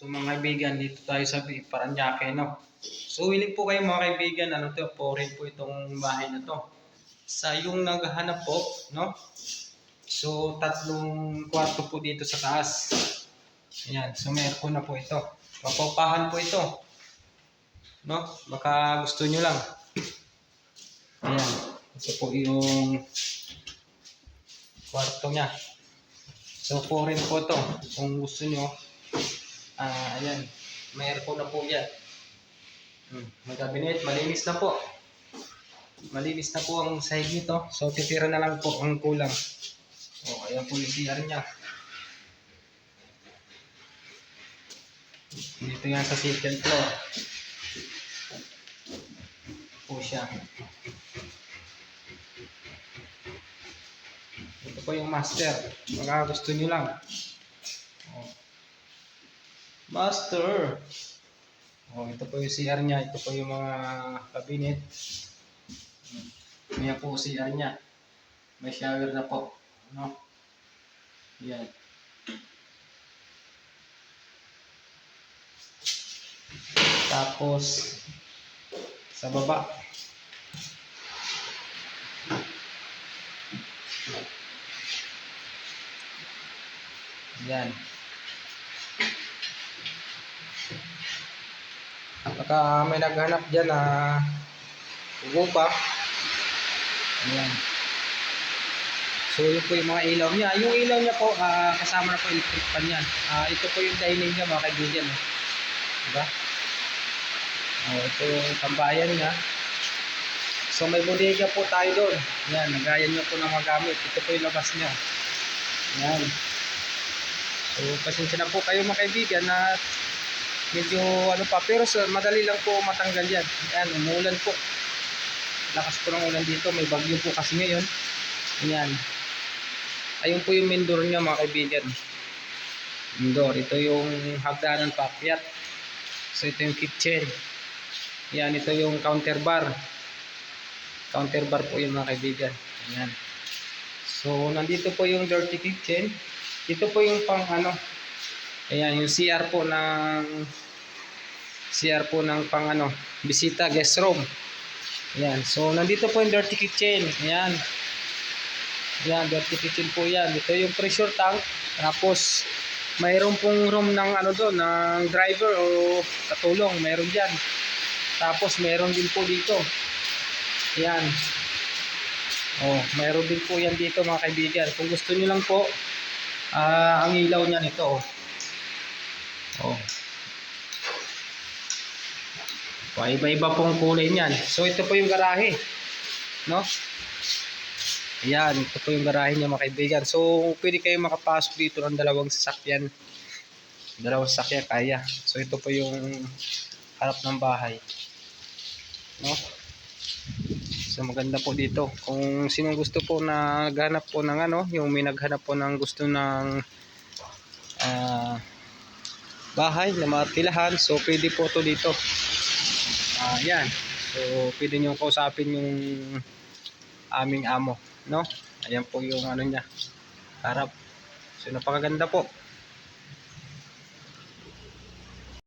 So mga kaibigan, dito tayo sa Paranaque, no? So willing po kayo mga kaibigan, ano to, foreign po itong bahay na to. Sa yung naghahanap po, no? So tatlong kwarto po dito sa taas. Ayan, so may aircon na po ito. Papapahan po ito. No? Baka gusto nyo lang. Ayan, ito po yung kwarto niya. So foreign po to. Kung gusto nyo, ayan, may aircon na po yan. May cabinet, malinis na po. Malinis na po ang side nito. So titira na lang po ang kulang. O, ayan po yung CR niya. Dito yan sa second floor. Po siya. Ito po yung master. Baka gusto nyo lang. O. Master. O, ito po yung CR niya. Ito po yung mga cabinet. Ayan po CR niya. May shower na po. No? Yan. Tapos sa baba. Yan. Baka may naghanap dyan na upa. Ayan. So yun po yung mga ilaw niya. Yung ilaw niya po, kasama na po electric pan yan. Ito po yung dining niya mga kaibigan. Diba? Ito yung tambayan niya. So may bodega po tayo doon. Yan, nagayan niyo po ng mga gamit. Ito po yung labas niya. Yan. So pasensya na po kayo mga kaibigan na medyo ano pa. Pero madali lang po matanggal yan. Yan, umuulan po. Lakas po ng ulan dito. May bagyo po kasi ngayon. Yan. Ayun po yung main door niya mga kaibigan. Main door. Ito yung hagdanan paakyat. So ito yung kitchen. Yan, ito yung counter bar. Counter bar po yung mga kaibigan. Yan. So nandito po yung dirty kitchen. Ito po yung pang ano. Ayan, yung CR po ng pang ano, bisita, guest room. Ayan. So nandito po yung dirty kitchen. Ayan. Yan, dirty kitchen po yan. Ito yung pressure tank. Tapos, mayroon pong room ng ano doon, ng driver o katulong. Mayroon dyan. Tapos, mayroon din po dito. Yan. Mayroon din po yan dito mga kaibigan. Kung gusto nyo lang po, ang ilaw niyan ito. Iba-iba pong kulay niyan. So, ito po yung garahe. No? Ayan, ito po yung garahe niya mga kaibigan. So, pwede kayo makapasok dito ng dalawang sasakyan. Dalawang sasakyan kaya. So, ito po yung harap ng bahay. No? So, maganda po dito. Kung sinong gusto po na naghanap po ng ano, yung may naghanap po ng gusto ng bahay na matilahan. So, pwede po to dito. Ayan. So, pwede nyo kausapin yung aming amo. No? Ayan po yung ano niya. Harap. So napakaganda po.